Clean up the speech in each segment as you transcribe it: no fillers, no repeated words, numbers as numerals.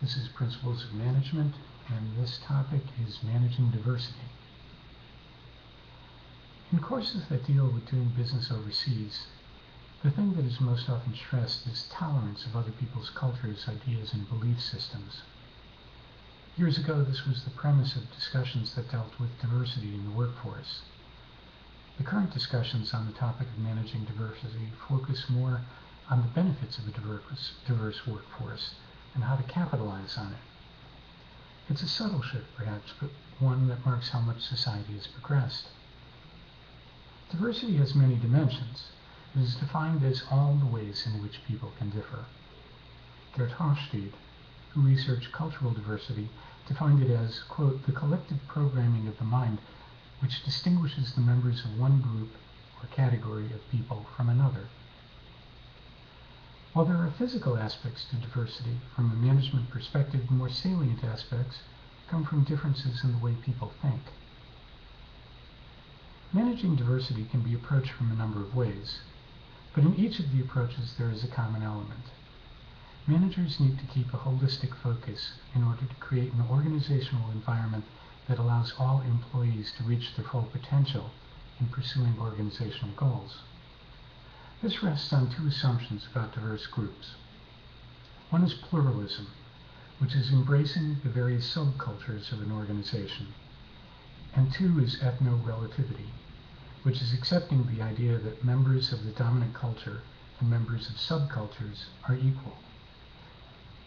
This is Principles of Management, and this topic is managing diversity. In courses that deal with doing business overseas, the thing that is most often stressed is tolerance of other people's cultures, ideas, and belief systems. Years ago, this was the premise of discussions that dealt with diversity in the workforce. The current discussions on the topic of managing diversity focus more on the benefits of a diverse workforce and how to capitalize on it. It's a subtle shift, perhaps, but one that marks how much society has progressed. Diversity has many dimensions. It is defined as all the ways in which people can differ. Gert Hofstede, who researched cultural diversity, defined it as, quote, the collective programming of the mind which distinguishes the members of one group or category of people from another. While there are physical aspects to diversity, from a management perspective, more salient aspects come from differences in the way people think. Managing diversity can be approached from a number of ways, but in each of the approaches there is a common element. Managers need to keep a holistic focus in order to create an organizational environment that allows all employees to reach their full potential in pursuing organizational goals. This rests on two assumptions about diverse groups. One is pluralism, which is embracing the various subcultures of an organization. And two is ethno-relativity, which is accepting the idea that members of the dominant culture and members of subcultures are equal.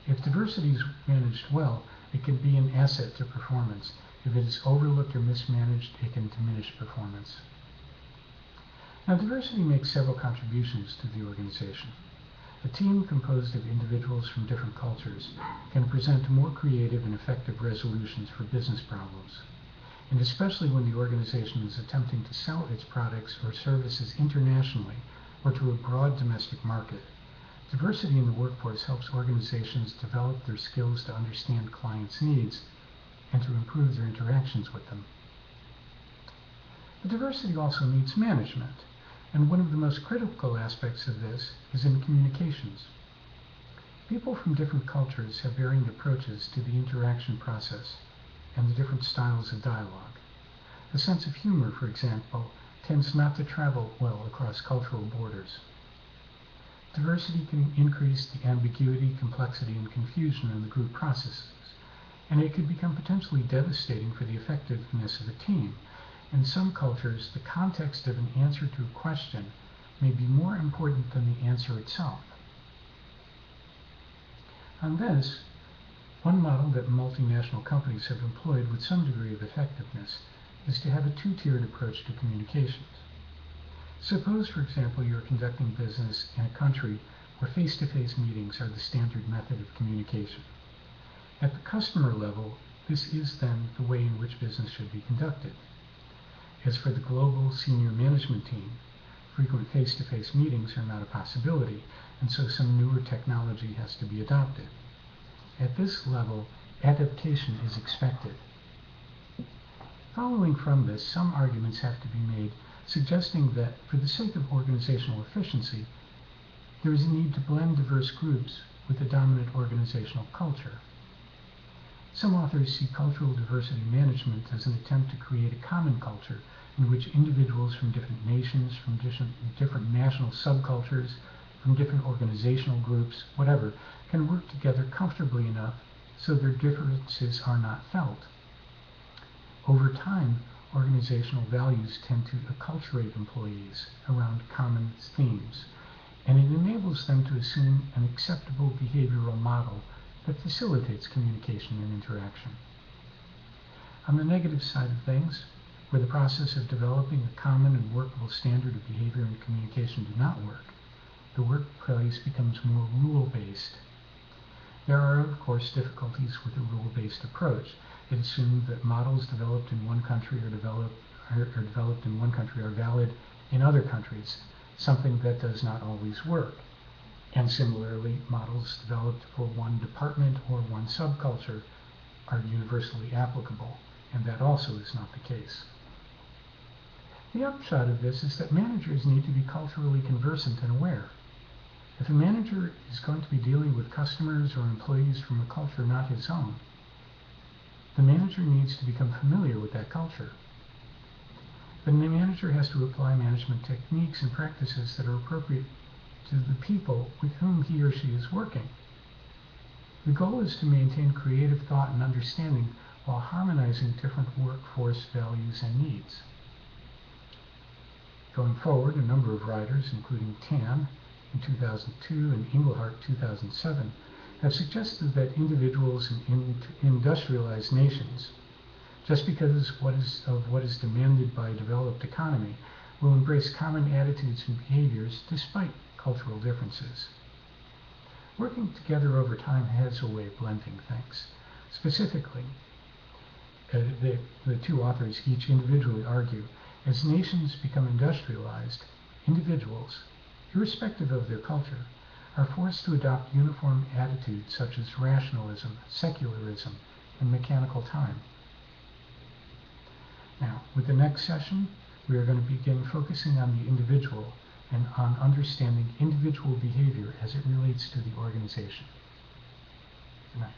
If diversity is managed well, it can be an asset to performance. If it is overlooked or mismanaged, it can diminish performance. Now, diversity makes several contributions to the organization. A team composed of individuals from different cultures can present more creative and effective resolutions for business problems. And especially when the organization is attempting to sell its products or services internationally or to a broad domestic market, diversity in the workforce helps organizations develop their skills to understand clients' needs and to improve their interactions with them. But diversity also needs management. And one of the most critical aspects of this is in communications. People from different cultures have varying approaches to the interaction process and the different styles of dialogue. A sense of humor, for example, tends not to travel well across cultural borders. Diversity can increase the ambiguity, complexity, and confusion in the group processes, and it could become potentially devastating for the effectiveness of a team. In some cultures, the context of an answer to a question may be more important than the answer itself. On this, one model that multinational companies have employed with some degree of effectiveness is to have a two-tiered approach to communications. Suppose, for example, you are conducting business in a country where face-to-face meetings are the standard method of communication. At the customer level, this is then the way in which business should be conducted. As for the global senior management team, frequent face-to-face meetings are not a possibility, and so some newer technology has to be adopted. At this level, adaptation is expected. Following from this, some arguments have to be made suggesting that, for the sake of organizational efficiency, there is a need to blend diverse groups with a dominant organizational culture. Some authors see cultural diversity management as an attempt to create a common culture in which individuals from different nations, from different national subcultures, from different organizational groups, whatever, can work together comfortably enough so their differences are not felt. Over time, organizational values tend to acculturate employees around common themes, and it enables them to assume an acceptable behavioral model that facilitates communication and interaction. On the negative side of things, where the process of developing a common and workable standard of behavior and communication do not work, the workplace becomes more rule-based. There are, of course, difficulties with a rule-based approach. It assumes that models developed in one country are valid in other countries, something that does not always work. And similarly, models developed for one department or one subculture are universally applicable, and that also is not the case. The upshot of this is that managers need to be culturally conversant and aware. If a manager is going to be dealing with customers or employees from a culture not his own, the manager needs to become familiar with that culture. Then the manager has to apply management techniques and practices that are appropriate to the people with whom he or she is working. The goal is to maintain creative thought and understanding while harmonizing different workforce values and needs. Going forward, a number of writers, including Tan in 2002 and Engelhardt 2007, have suggested that individuals in industrialized nations, just because of what is demanded by a developed economy, will embrace common attitudes and behaviors despite cultural differences. Working together over time has a way of blending things. Specifically, the two authors each individually argue, as nations become industrialized, individuals, irrespective of their culture, are forced to adopt uniform attitudes such as rationalism, secularism, and mechanical time. Now, with the next session, we are going to begin focusing on the individual and on understanding individual behavior as it relates to the organization. Good night.